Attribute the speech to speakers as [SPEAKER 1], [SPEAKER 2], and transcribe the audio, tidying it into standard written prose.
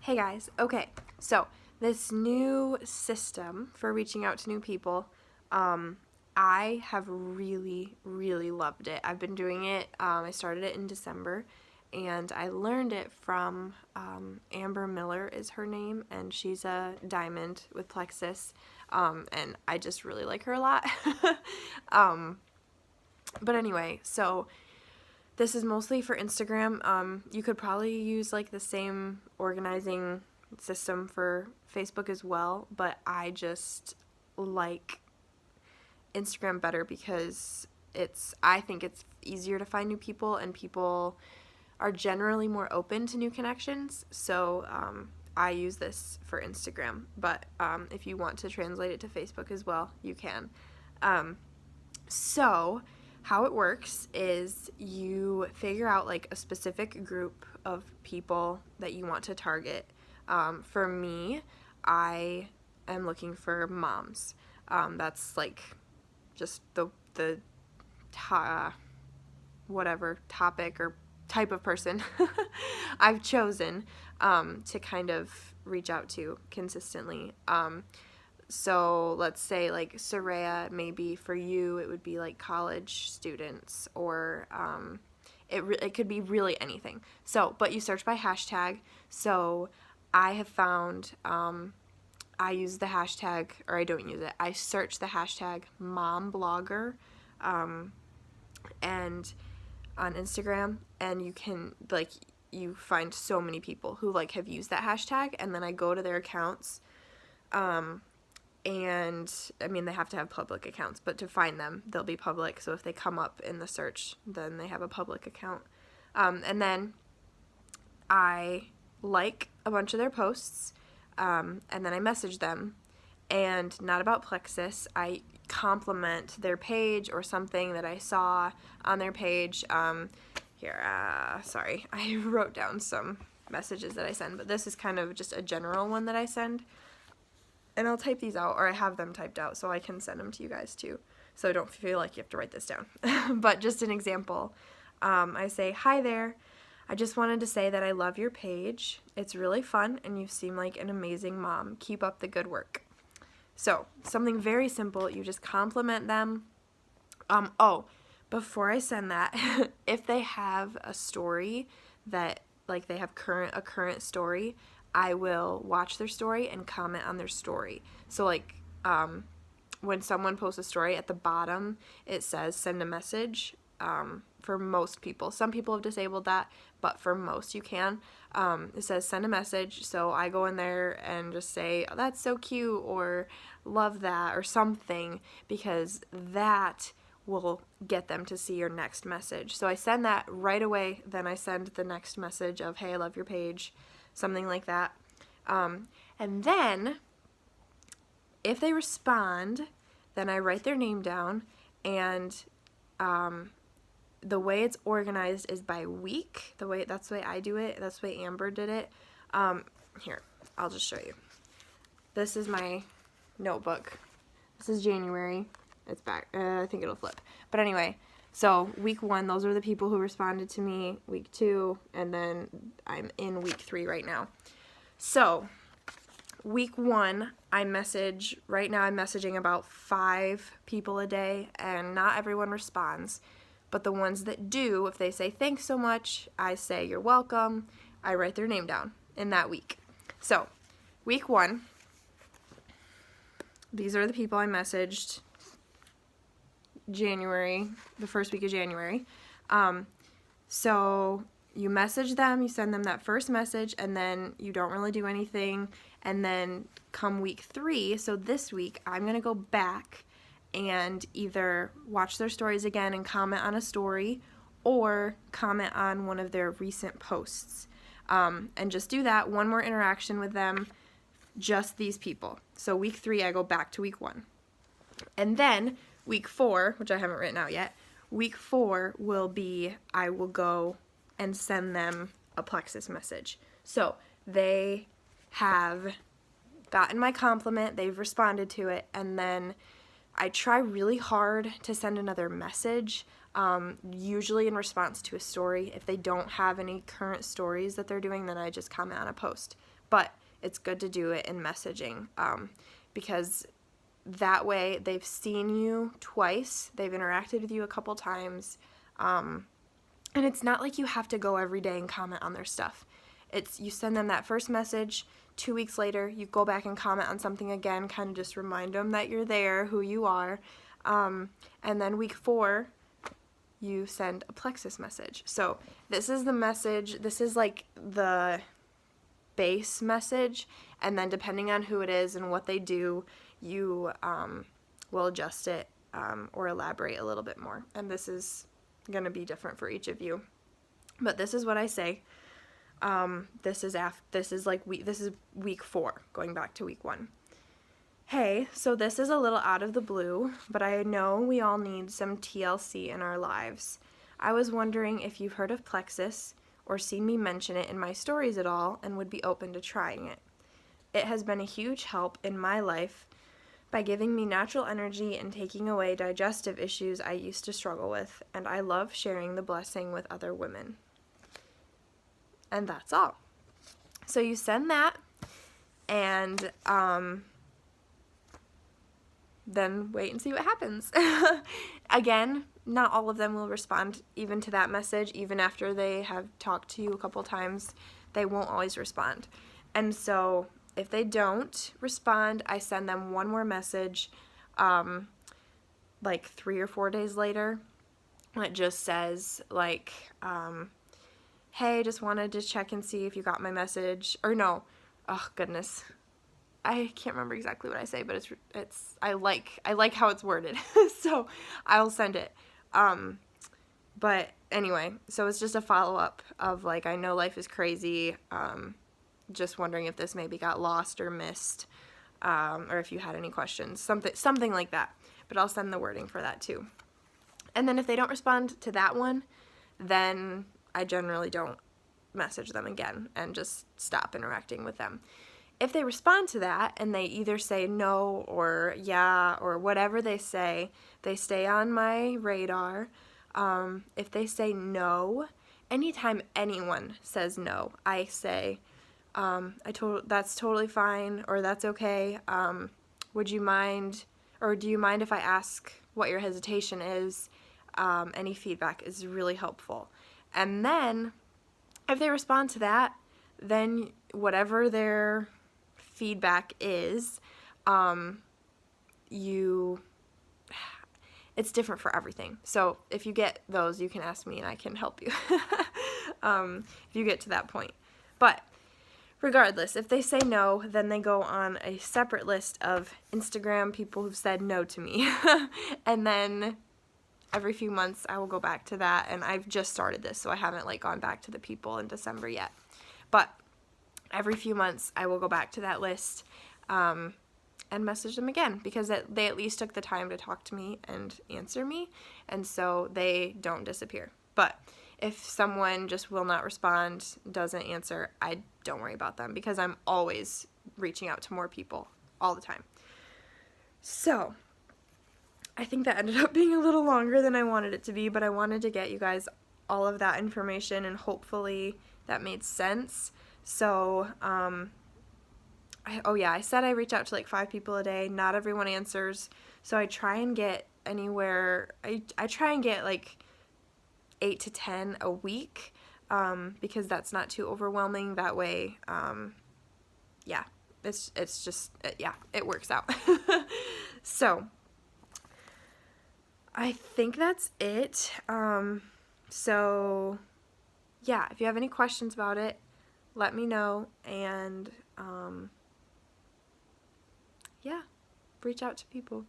[SPEAKER 1] Hey guys, okay, so this new system for reaching out to new people, I have really, really loved it. I've been doing it, I started it in December, and I learned it from Amber Miller is her name, and she's a diamond with Plexus, and I just really like her a lot. um, but anyway, so this is mostly for Instagram. You could probably use like the same organizing system for Facebook as well, but I just like Instagram better because I think it's easier to find new people, and people are generally more open to new connections. So I use this for Instagram, but if you want to translate it to Facebook as well, you can. So, how it works is you figure out like a specific group of people that you want to target. For me, I am looking for moms. That's like just the whatever topic or type of person I've chosen to kind of reach out to consistently. So let's say like Soraya, maybe for you it would be like college students, or it could be really anything. So, but you search by hashtag. So I have found I use the hashtag, or I don't use it. I search the hashtag mom blogger, and on Instagram, and you find so many people who like have used that hashtag, and then I go to their accounts. And I mean, they have to have public accounts, but to find them, they'll be public. So if they come up in the search, then they have a public account. And then I like a bunch of their posts, and then I message them. And not about Plexus, I compliment their page or something that I saw on their page. Sorry, I wrote down some messages that I send, but this is kind of just a general one that I send. And I'll type these out, or I have them typed out so I can send them to you guys too. So don't feel like you have to write this down. But just an example, I say, "Hi there. I just wanted to say that I love your page. It's really fun, and you seem like an amazing mom. Keep up the good work." So something very simple. You just compliment them. Before I send that, if they have a story that like they have a current story, I will watch their story and comment on their story. So like when someone posts a story, at the bottom it says send a message. For most people, some people have disabled that, but for most you can. It says send a message, so I go in there and just say, "Oh, that's so cute," or "love that," or something, because that will get them to see your next message. So I send that right away, then I send the next message of, "Hey, I love your page," something like that. And then if they respond, then I write their name down, and the way it's organized is by week. That's the way I do it. That's the way Amber did it. Here, I'll just show you. This is my notebook. This is January. It's back. I think it'll flip. But anyway, so week 1, those are the people who responded to me. Week 2, and then I'm in week 3 right now. So week 1, right now I'm messaging about 5 people a day, and not everyone responds. But the ones that do, if they say thanks so much, I say you're welcome. I write their name down in that week. So week 1, these are the people I messaged January, the first week of January. So you message them, you send them that first message, and then you don't really do anything. And then come week 3, so this week, I'm going to go back and either watch their stories again and comment on a story, or comment on one of their recent posts. And just do that, one more interaction with them, just these people. So week 3, I go back to week 1. And then week 4, which I haven't written out yet, week 4 will be, I will go and send them a Plexus message. So they have gotten my compliment, they've responded to it, and then I try really hard to send another message, usually in response to a story. If they don't have any current stories that they're doing, then I just comment on a post, but it's good to do it in messaging, because that way they've seen you twice, they've interacted with you a couple times, and it's not like you have to go every day and comment on their stuff. It's you send them that first message, 2 weeks later, you go back and comment on something again, kind of just remind them that you're there, who you are, and then week 4, you send a Plexus message. So this is the message, this is like the base message, and then depending on who it is and what they do, you will adjust it or elaborate a little bit more. And this is going to be different for each of you. But this is what I say. This is week 4, going back to week 1. Hey, so this is a little out of the blue, but I know we all need some TLC in our lives. I was wondering if you've heard of Plexus or seen me mention it in my stories at all and would be open to trying it. It has been a huge help in my life by giving me natural energy and taking away digestive issues I used to struggle with, and I love sharing the blessing with other women. And that's all. So you send that, and then wait and see what happens. Again, not all of them will respond even to that message. Even after they have talked to you a couple times, they won't always respond. And so if they don't respond, I send them one more message like 3 or 4 days later. It just says like, hey, just wanted to check and see if you got my message. Or no, oh goodness, I can't remember exactly what I say, but it's I like how it's worded, so I'll send it. But anyway, so it's just a follow-up of like, I know life is crazy, just wondering if this maybe got lost or missed, or if you had any questions, something like that. But I'll send the wording for that too. And then if they don't respond to that one, then I generally don't message them again and just stop interacting with them. If they respond to that and they either say no or yeah or whatever they say, they stay on my radar. If they say no, anytime anyone says no, I say, that's totally fine, or that's okay. Would you mind, or do you mind if I ask what your hesitation is? Any feedback is really helpful. And then if they respond to that, then whatever their feedback is, it's different for everything. So if you get those, you can ask me and I can help you if you get to that point. But regardless, if they say no, then they go on a separate list of Instagram people who've said no to me. And then every few months I will go back to that, and I've just started this, so I haven't like gone back to the people in December yet. But every few months I will go back to that list and message them again, because they at least took the time to talk to me and answer me, and so they don't disappear. But if someone just will not respond, doesn't answer, I don't worry about them, because I'm always reaching out to more people all the time. So I think that ended up being a little longer than I wanted it to be, but I wanted to get you guys all of that information, and hopefully that made sense. So, I said I reach out to like 5 people a day. Not everyone answers, so I try and get anywhere, I try and get like 8 to 10 a week, because that's not too overwhelming. That way, it's just, it works out. So I think that's it. So yeah, if you have any questions about it, let me know, and reach out to people.